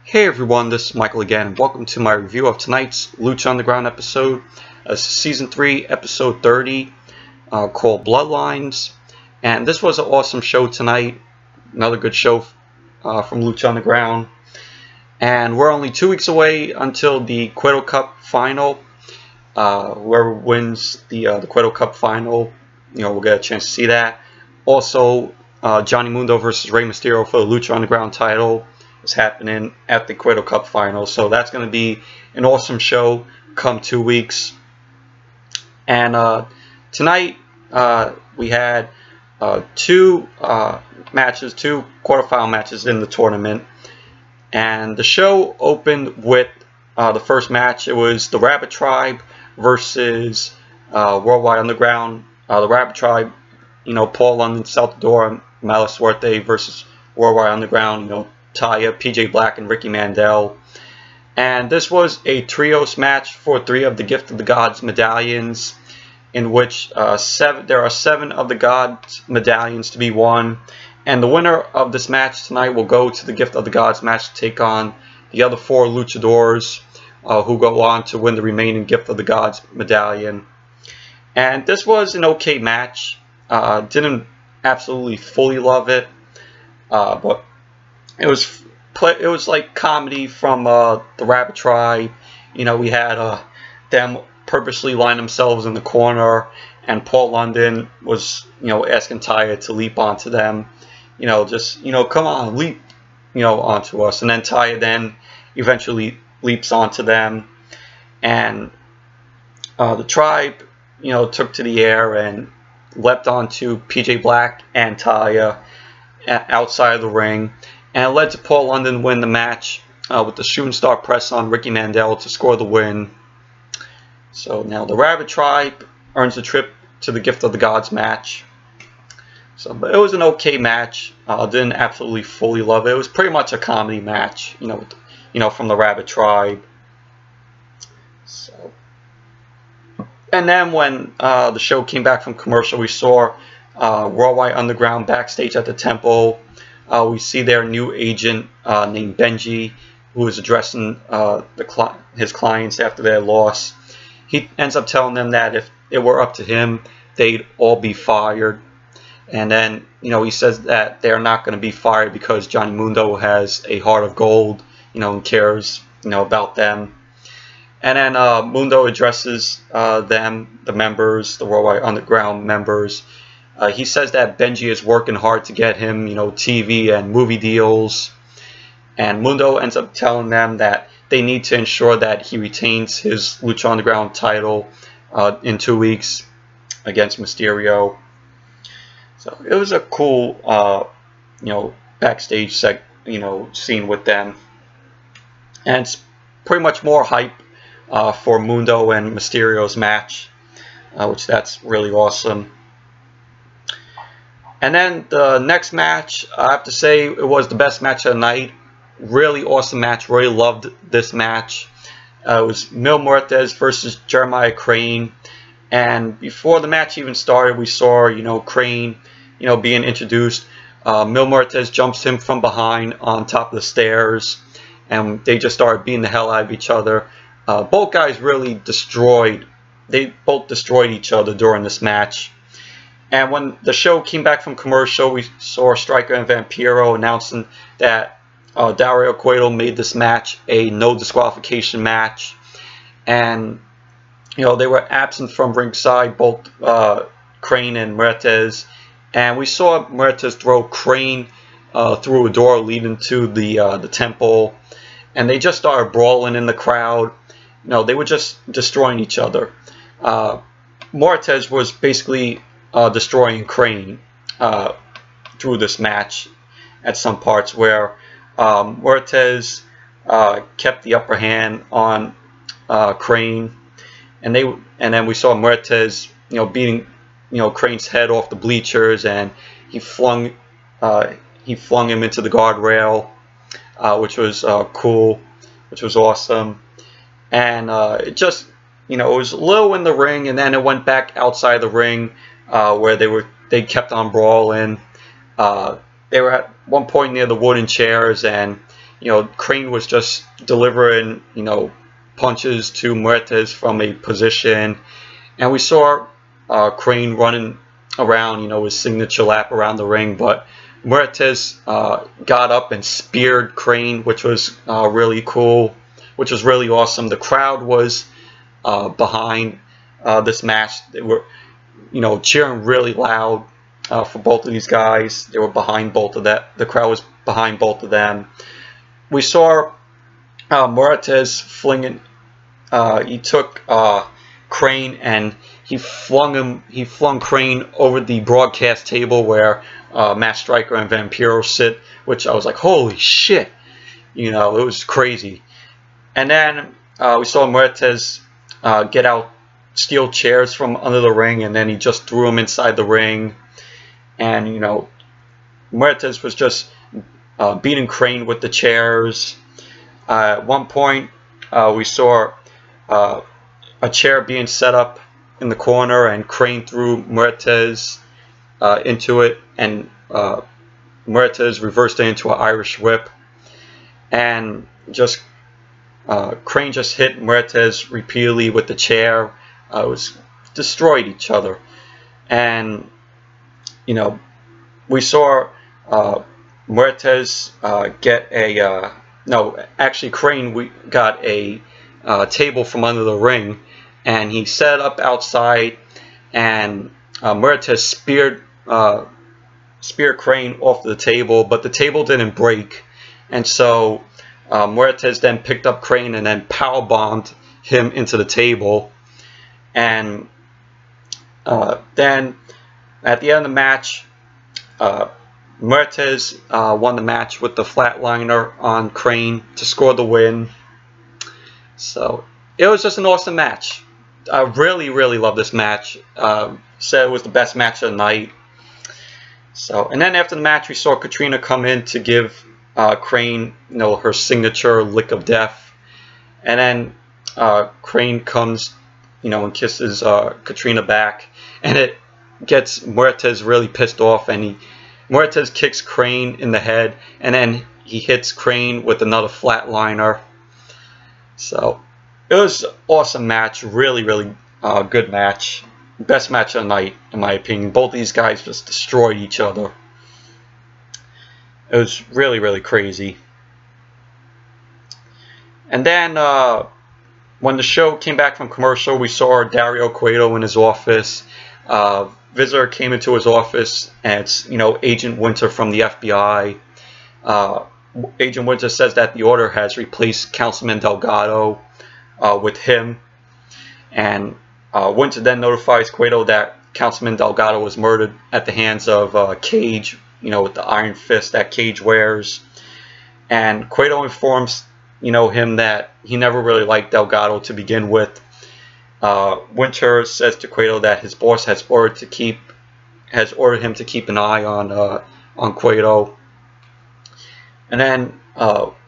Hey everyone, this is Michael again, and welcome to my review of tonight's Lucha Underground episode. Season 3, episode 30, called Bloodlines. And this was an awesome show tonight. Another good show from Lucha Underground. And we're only 2 weeks away until the Cueto Cup final. Whoever wins the Cueto Cup final, we'll get a chance to see that. Also, Johnny Mundo versus Rey Mysterio for the Lucha Underground title is happening at the Cueto Cup final, so that's going to be an awesome show come 2 weeks. And tonight we had two quarterfinal matches in the tournament, and the show opened with the first match. It was the Rabbit Tribe versus Worldwide Underground. The Rabbit Tribe, Paul London, Saltador, and Suerte versus Worldwide Underground, Taya, PJ Black, and Rickey Mandel. And this was a trios match for 3 of the Gift of the Gods medallions, in which there are 7 of the Gods medallions to be won. And the winner of this match tonight will go to the Gift of the Gods match to take on the other 4 luchadors who go on to win the remaining Gift of the Gods medallion. And this was an okay match. Didn't absolutely fully love it, but it was like comedy from the Rabbit Tribe. We had them purposely line themselves in the corner, and Paul London was asking Taya to leap onto them. Come on, leap onto us. And then Taya then eventually leaps onto them, and the Tribe took to the air and leapt onto PJ Black and Taya outside of the ring. And it led to Paul London win the match with the shooting star press on Rickey Mandel to score the win. So now the Rabbit Tribe earns a trip to the Gift of the Gods match. But it was an okay match. Didn't absolutely fully love it. It was pretty much a comedy match, from the Rabbit Tribe. And then when the show came back from commercial, we saw Worldwide Underground backstage at the temple. We see their new agent named Benji, who is addressing his clients after their loss. He ends up telling them that if it were up to him, they'd all be fired. And then, he says that they're not going to be fired because Johnny Mundo has a heart of gold, and cares, about them. And then Mundo addresses them, the members, the Worldwide Underground members. He says that Benji is working hard to get him, TV and movie deals. And Mundo ends up telling them that they need to ensure that he retains his Lucha Underground title in 2 weeks against Mysterio. So it was a cool, backstage scene with them. And it's pretty much more hype for Mundo and Mysterio's match, which that's really awesome. And then the next match, I have to say, it was the best match of the night. Really awesome match. Really loved this match. It was Mil Muertes versus Jeremiah Crane. And before the match even started, we saw, Crane, being introduced. Mil Muertes jumps him from behind on top of the stairs, and they just started beating the hell out of each other. Both guys really they both destroyed each other during this match. And when the show came back from commercial, we saw Striker and Vampiro announcing that Dario Cueto made this match a no disqualification match. And, they were absent from ringside, both Crane and Muertes. And we saw Muertes throw Crane through a door leading to the temple. And they just started brawling in the crowd. They were just destroying each other. Muertes was basically destroying Crane through this match at some parts, where Muertes kept the upper hand on Crane, and then we saw Muertes beating Crane's head off the bleachers, and he flung him into the guardrail, which was cool, which was awesome. And it just it was low in the ring, and then it went back outside the ring, where they kept on brawling. They were at one point near the wooden chairs, and Crane was just delivering, punches to Muertes from a position, and we saw Crane running around, his signature lap around the ring, but Muertes got up and speared Crane, which was really cool, which was really awesome. The crowd was behind this match. They were, cheering really loud for both of these guys. They were behind both of them. The crowd was behind both of them. We saw Muertes flinging. He took Crane and he flung Crane over the broadcast table where Matt Striker and Vampiro sit, which I was like, holy shit, it was crazy. And then we saw Muertes get out steel chairs from under the ring, and then he just threw them inside the ring. And Muertes was just beating Crane with the chairs. At one point, we saw a chair being set up in the corner, and Crane threw Muertes into it, and Muertes reversed it into an Irish whip, and just Crane just hit Muertes repeatedly with the chair. It was destroyed each other, and we saw Muertes get a Crane got a table from under the ring, and he set up outside, and Muertes speared Crane off the table, but the table didn't break, and so Muertes then picked up Crane and then powerbombed him into the table. And then at the end of the match, Muertes won the match with the flatliner on Crane to score the win. So it was just an awesome match. I really, really love this match. Said it was the best match of the night. So, and then after the match, we saw Katrina come in to give Crane, her signature lick of death, and then Crane comes, and kisses Katrina back, and it gets Muertes really pissed off, and Muertes kicks Crane in the head, and then he hits Crane with another flatliner. So it was an awesome match, really, really good match. Best match of the night, in my opinion. Both of these guys just destroyed each other. It was really, really crazy. And then when the show came back from commercial, we saw Dario Cueto in his office. Visitor came into his office, and it's Agent Winter from the FBI. Agent Winter says that the order has replaced Councilman Delgado with him, and Winter then notifies Cueto that Councilman Delgado was murdered at the hands of Cage, with the iron fist that Cage wears. And Cueto informs him that he never really liked Delgado to begin with. Winter says to Cueto that his boss has ordered him to keep an eye on Cueto. And then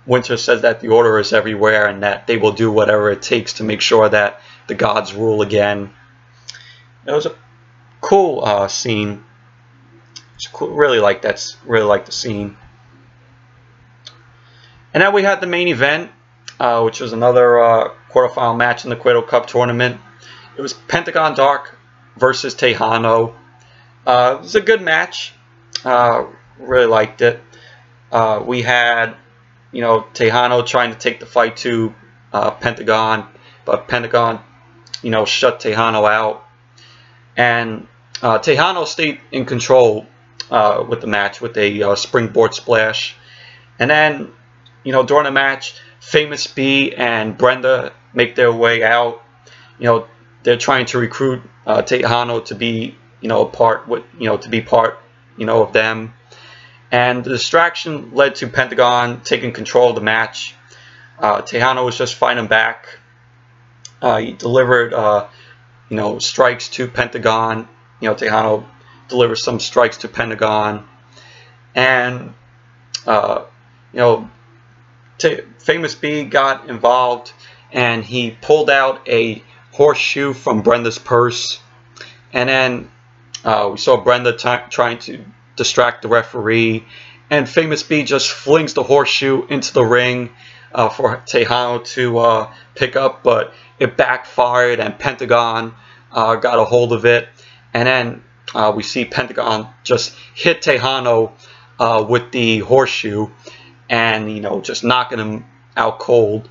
Winter says that the order is everywhere and that they will do whatever it takes to make sure that the gods rule again. It was a cool scene. It's cool. Really like the scene. And then we had the main event, which was another quarterfinal match in the Cueto Cup tournament. It was Pentagon Dark versus Tejano. It was a good match. Really liked it. We had, Tejano trying to take the fight to Pentagon, but Pentagon, shut Tejano out. And Tejano stayed in control with the match with a springboard splash. And then, during the match, Famous B and Brenda make their way out. They're trying to recruit Tejano to be, part of them. And the distraction led to Pentagon taking control of the match. Tejano was just fighting back. He delivered, strikes to Pentagon. Tejano delivered some strikes to Pentagon. And, Famous B got involved, and he pulled out a horseshoe from Brenda's purse. And then we saw Brenda trying to distract the referee, and Famous B just flings the horseshoe into the ring for Tejano to pick up, but it backfired, and Pentagon got a hold of it, and then we see Pentagon just hit Tejano with the horseshoe, and just knocking him out cold,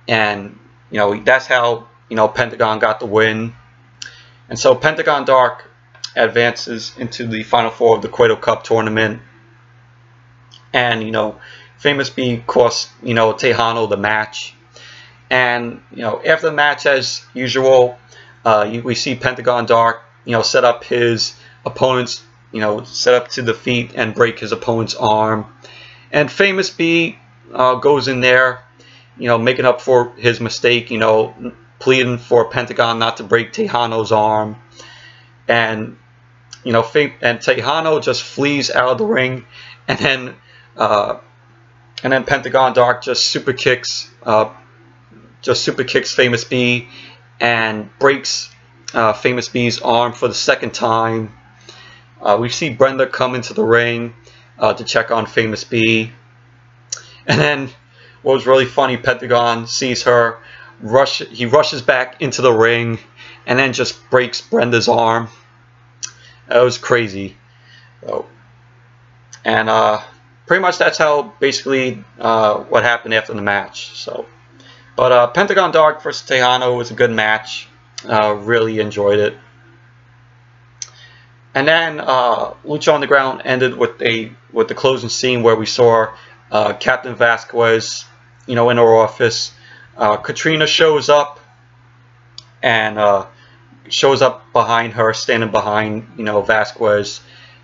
and that's how Pentagon got the win. And so Pentagon Dark advances into the Final Four of the Cueto Cup tournament, and Famous B cost Tejano the match, and after the match, as usual, we see Pentagon Dark set up his opponent's set up to defeat and break his opponent's arm, and Famous B goes in there making up for his mistake, pleading for Pentagon not to break Tejano's arm, and Tejano just flees out of the ring, and then Pentagon Dark just super kicks Famous B and breaks Famous B's arm for the second time. We see Brenda come into the ring to check on Famous B, and then what was really funny, Pentagon sees her, he rushes back into the ring, and then just breaks Brenda's arm. That was crazy. And pretty much that's how basically what happened after the match. But Pentagon Dark versus Tejano was a good match. Really enjoyed it. And then Lucha Underground ended with the closing scene where we saw Captain Vasquez, in her office. Katrina shows up, and shows up behind her, standing behind Vasquez.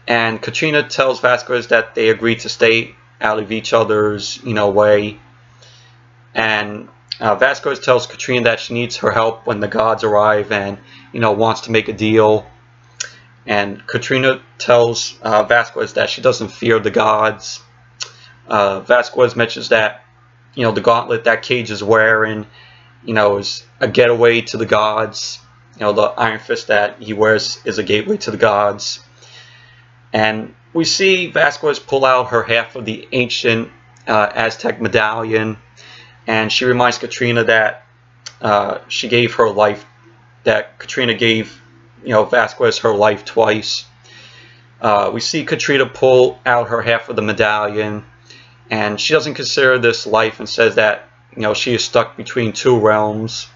And Katrina tells Vasquez that they agreed to stay out of each other's way. And Vasquez tells Katrina that she needs her help when the gods arrive, and wants to make a deal. And Katrina tells Vasquez that she doesn't fear the gods. Vasquez mentions that the gauntlet that Cage is wearing is a getaway to the gods. The Iron Fist that he wears is a gateway to the gods. And we see Vasquez pull out her half of the ancient Aztec medallion, and she reminds Katrina that she gave her life, that Katrina gave Vasquez her life twice. We see Katrina pull out her half of the medallion, and she doesn't consider this life and says that she is stuck between two realms.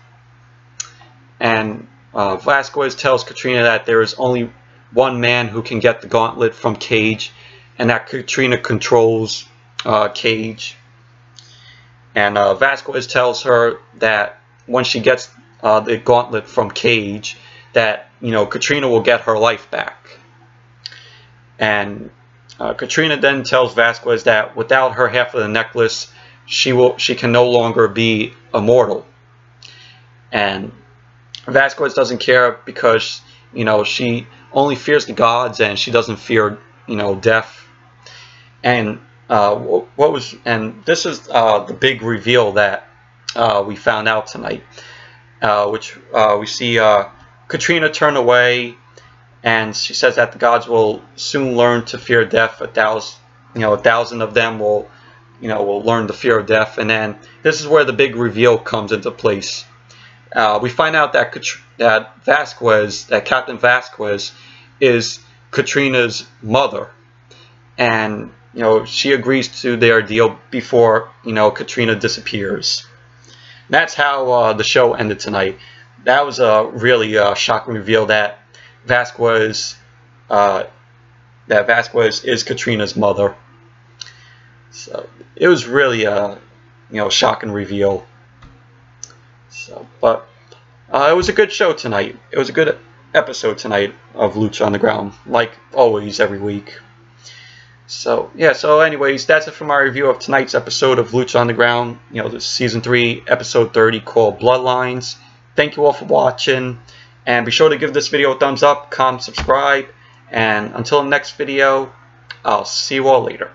And Vasquez tells Katrina that there is only one man who can get the gauntlet from Cage, and that Katrina controls Cage. And Vasquez tells her that when she gets the gauntlet from Cage, that Katrina will get her life back. And Katrina then tells Vasquez that without her half of the necklace, she can no longer be immortal. And Vasquez doesn't care because she only fears the gods, and she doesn't fear death. And this is the big reveal that we found out tonight, which we see Katrina turn away, and she says that the gods will soon learn to fear death. 1,000 of them will learn the fear of death. And then this is where the big reveal comes into place. We find out that Captain Vasquez is Katrina's mother, and she agrees to their deal before Katrina disappears. And that's how the show ended tonight. That was a really shocking reveal that Vasquez is Katrina's mother. So it was really a shocking reveal. But it was a good show tonight. It was a good episode tonight of Lucha Underground, like always every week. So yeah, so anyways, that's it for my review of tonight's episode of Lucha Underground, this season 3 episode 30 called Bloodlines. Thank you all for watching, and be sure to give this video a thumbs up, comment, subscribe, and until the next video, I'll see you all later.